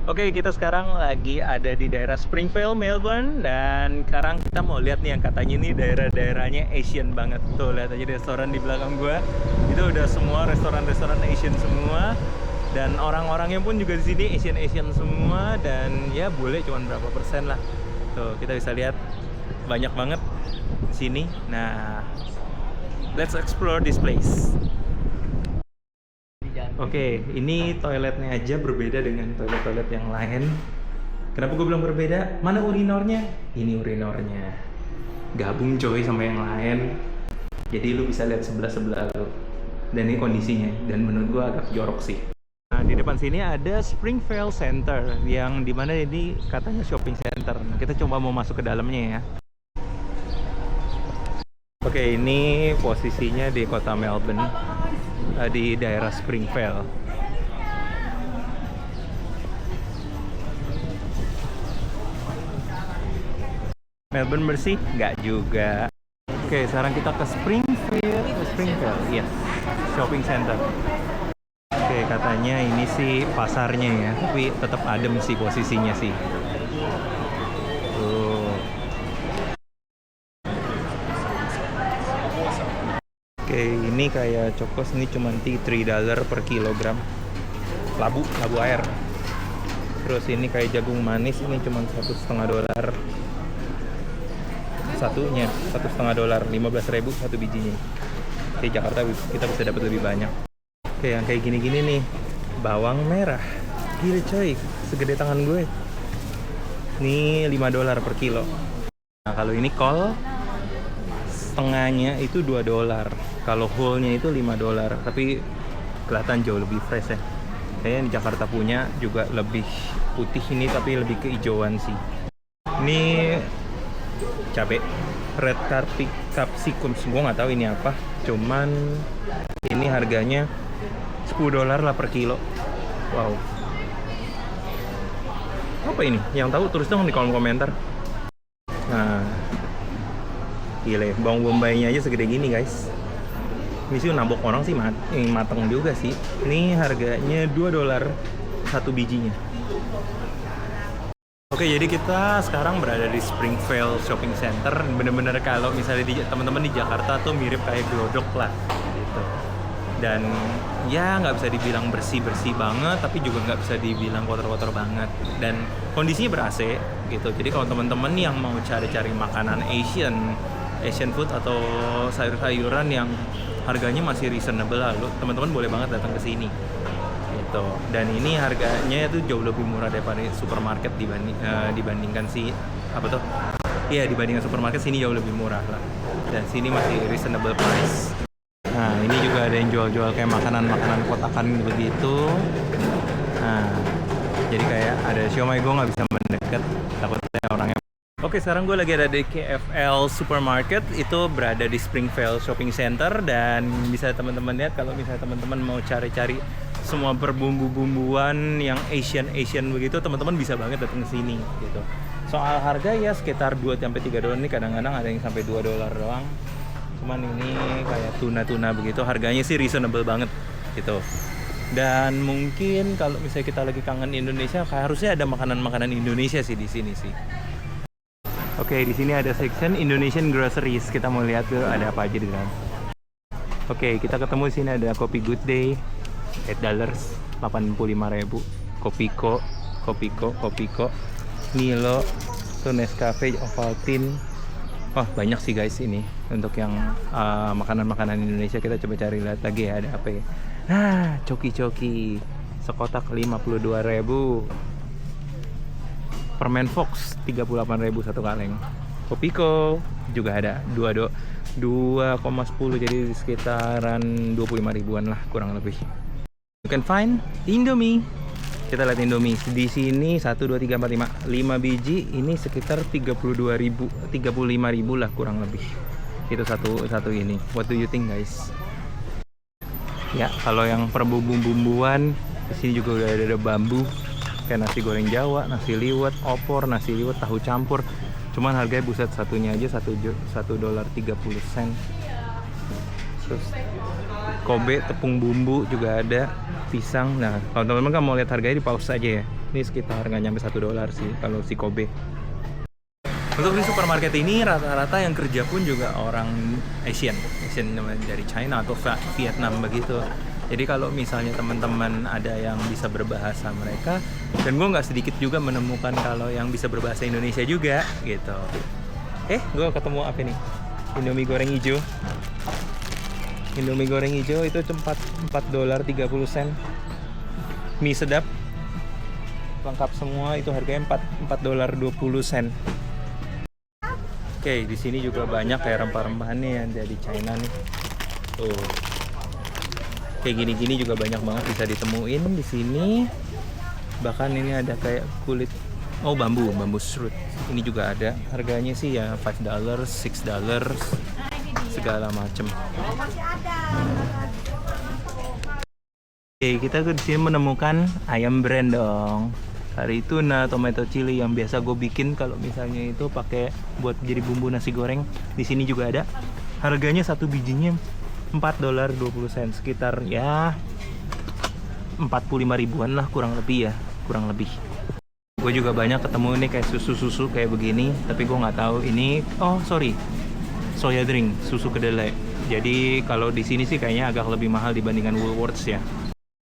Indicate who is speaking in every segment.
Speaker 1: Oke, kita sekarang lagi ada di daerah Springvale, Melbourne. Dan sekarang kita mau lihat nih yang katanya ini daerah-daerahnya Asian banget. Tuh, lihat aja restoran di belakang gua. Itu udah semua restoran-restoran Asian semua. Dan orang-orangnya pun juga di sini Asian-Asian semua. Dan ya boleh cuman berapa persen lah. Tuh, kita bisa lihat banyak banget di sini. Nah, let's explore this place. Oke, ini toiletnya aja berbeda dengan toilet-toilet yang lain. Kenapa gue bilang berbeda? Mana urinornya? Ini urinornya. Gabung coy sama yang lain. Jadi lu bisa lihat sebelah-sebelah lu. Dan ini kondisinya. Dan menurut gue agak jorok sih. Nah, di depan sini ada Springvale Center. Yang dimana ini katanya shopping center. Nah, kita coba mau masuk ke dalamnya ya. Oke, ini posisinya di kota Melbourne. Di daerah Springvale. Melbourne bersih? Nggak juga. Oke, sekarang kita ke Springvale, yes, shopping center. Oke, katanya ini sih pasarnya ya, tapi tetap adem sih posisinya sih. Tuh. Oke, ini kayak cokos ini cuma $3 per kilogram. Labu air. Terus ini kayak jagung manis ini cuma $1,5. Satunya $1,5, 15.000 satu bijinya. Di Jakarta kita bisa dapat lebih banyak. Oke, yang kayak gini-gini nih, bawang merah, gila coy, segede tangan gue. Ini $5 per kilo. Nah, kalau ini kol setengahnya itu $2. Kalau whole-nya itu $5, tapi kelihatan jauh lebih fresh ya. Kayaknya di Jakarta punya juga lebih putih ini, tapi lebih kehijauan sih. Ini cabai red capsicum, gue nggak tahu ini apa, cuman ini harganya $10 lah per kilo. Wow, apa ini? Yang tahu tulis dong di kolom komentar. Nah, gile, bawang bombaynya aja segede gini guys. Ini sih nabok orang sih mateng juga sih. Ini harganya $2 satu bijinya. Oke, jadi kita sekarang berada di Springvale Shopping Center. Bener-bener kalau misalnya teman-teman di Jakarta tuh mirip kayak Glodok lah gitu. Dan ya nggak bisa dibilang bersih-bersih banget, tapi juga nggak bisa dibilang kotor-kotor banget. Dan kondisinya ber-AC gitu. Jadi kalau teman-teman yang mau cari-cari makanan Asian food atau sayur-sayuran yang harganya masih reasonable lah, teman-teman boleh banget datang ke sini. Gitu. Dan ini harganya itu jauh lebih murah daripada supermarket dibandingkan dibandingkan supermarket sini jauh lebih murah lah. Dan sini masih reasonable price. Nah, ini juga ada yang jual-jual kayak makanan-makanan kotakan begitu. Nah, jadi kayak ada siomay, gue nggak bisa mendekat, takutnya orangnya. Oke, sekarang gue lagi ada di KFL Supermarket, itu berada di Springvale Shopping Center. Dan bisa teman-teman lihat kalau misalnya teman-teman mau cari-cari semua berbumbu-bumbuan yang Asian begitu, teman-teman bisa banget datang ke sini gitu. Soal harga ya sekitar $2-3 nih, kadang-kadang ada yang sampai $2 doang. Cuman ini kayak tuna-tuna begitu, harganya sih reasonable banget gitu. Dan mungkin kalau misalnya kita lagi kangen Indonesia, harusnya ada makanan-makanan Indonesia sih di sini sih. Oke, di sini ada section Indonesian groceries. Kita mau lihat tuh ada apa aja di dalam. Oke, kita ketemu di sini ada kopi Good Day, $8, 85.000. Kopiko, Milo, tuh Nescafe, Ovaltine. Oh, banyak sih guys ini untuk yang makanan-makanan Indonesia. Kita coba cari lihat lagi ya, ada apa ya. Nah, coki sekotak 52.000. Permen Fox 38.000 satu kaleng. Kopiko juga ada 2,10, jadi sekitaran 25.000-an lah kurang lebih. You can find Indomie. Kita lihat Indomie di sini 1, 2, 3, 4, 5 biji ini sekitar 35.000 lah kurang lebih. Itu satu ini. What do you think guys? Ya, kalau yang perbumbu-bumbuan di sini juga udah ada bambu. Kayak nasi goreng Jawa, nasi liwet, opor, nasi liwet, tahu campur. Cuman harganya buset, satunya aja $1.30. Terus Kobe tepung bumbu juga ada, pisang. Nah, kalau teman-teman kan mau lihat harganya, di pause aja ya. Ini sekitar nggak nyampe $1 sih kalau si Kobe. Untuk di supermarket ini rata-rata yang kerja pun juga orang Asian dari China atau Vietnam begitu. Jadi kalau misalnya teman-teman ada yang bisa berbahasa mereka, dan gue nggak sedikit juga menemukan kalau yang bisa berbahasa Indonesia juga gitu. Gue ketemu apa nih? Indomie goreng hijau. Indomie goreng hijau itu $4.30. Mie sedap lengkap semua itu harganya $4.20. Oke, di sini juga banyak kayak rempah-rempahan nih yang dari China nih. Tuh. Kayak gini-gini juga banyak banget bisa ditemuin di sini. Bahkan ini ada kayak kulit bambu shroot. Ini juga ada. Harganya sih ya $5, $6, segala macem. Oke, kita di sini menemukan ayam brand dong. Kari tuna, tomato chili yang biasa gue bikin kalau misalnya itu pakai buat jadi bumbu nasi goreng. Di sini juga ada. Harganya satu bijinya $4.20, sekitar ya 45 ribuan lah kurang lebih. Gue juga banyak ketemu nih kayak susu kayak begini, tapi gue nggak tahu ini. Soya drink, susu kedelai. Jadi kalau di sini sih kayaknya agak lebih mahal dibandingkan Woolworths ya.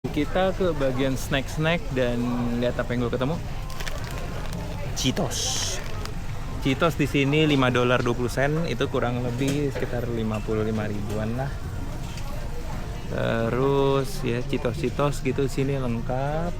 Speaker 1: Kita ke bagian snack dan lihat apa yang gue ketemu. Cheetos di sini $5.20, itu kurang lebih sekitar 55 ribuan lah. Terus ya Cheetos gitu sini lengkap.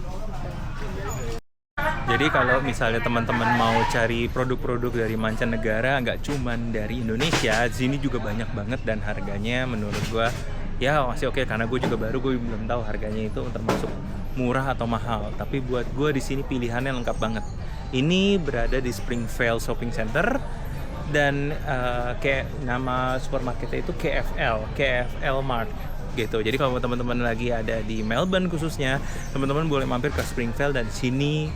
Speaker 1: Jadi kalau misalnya teman-teman mau cari produk-produk dari mancanegara, nggak cuman dari Indonesia, sini juga banyak banget dan harganya menurut gue ya masih oke, karena gue juga baru, gue belum tahu harganya itu termasuk murah atau mahal. Tapi buat gue di sini pilihannya lengkap banget. Ini berada di Springvale Shopping Center dan kayak nama supermarketnya itu KFL Mart gitu. Jadi kalau teman-teman lagi ada di Melbourne khususnya, teman-teman boleh mampir ke Springvale dan sini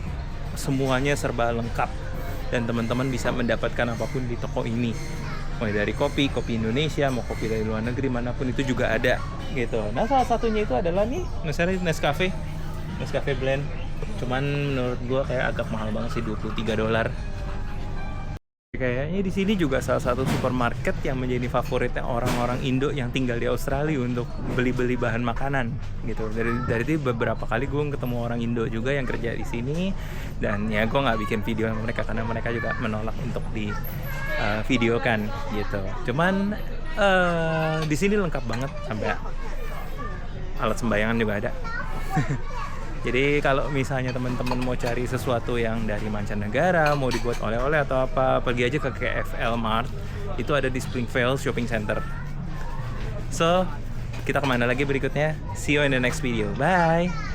Speaker 1: semuanya serba lengkap dan teman-teman bisa mendapatkan apapun di toko ini. Mulai dari kopi Indonesia, mau kopi dari luar negeri manapun itu juga ada gitu. Nah salah satunya itu adalah nih Nescafe blend. Cuman menurut gua kayak agak mahal banget sih, $23. Kayaknya di sini juga salah satu supermarket yang menjadi favoritnya orang-orang Indo yang tinggal di Australia untuk beli-beli bahan makanan gitu. Dari itu beberapa kali gue ketemu orang Indo juga yang kerja di sini, dan ya gue nggak bikin video sama mereka karena mereka juga menolak untuk di videokan gitu. Cuman di sini lengkap banget, sampai alat sembayangan juga ada. Jadi kalau misalnya teman-teman mau cari sesuatu yang dari mancanegara, mau dibuat oleh-oleh atau apa, pergi aja ke KFL Mart. Itu ada di Springvale Shopping Center. So, kita kemana lagi berikutnya? See you in the next video. Bye!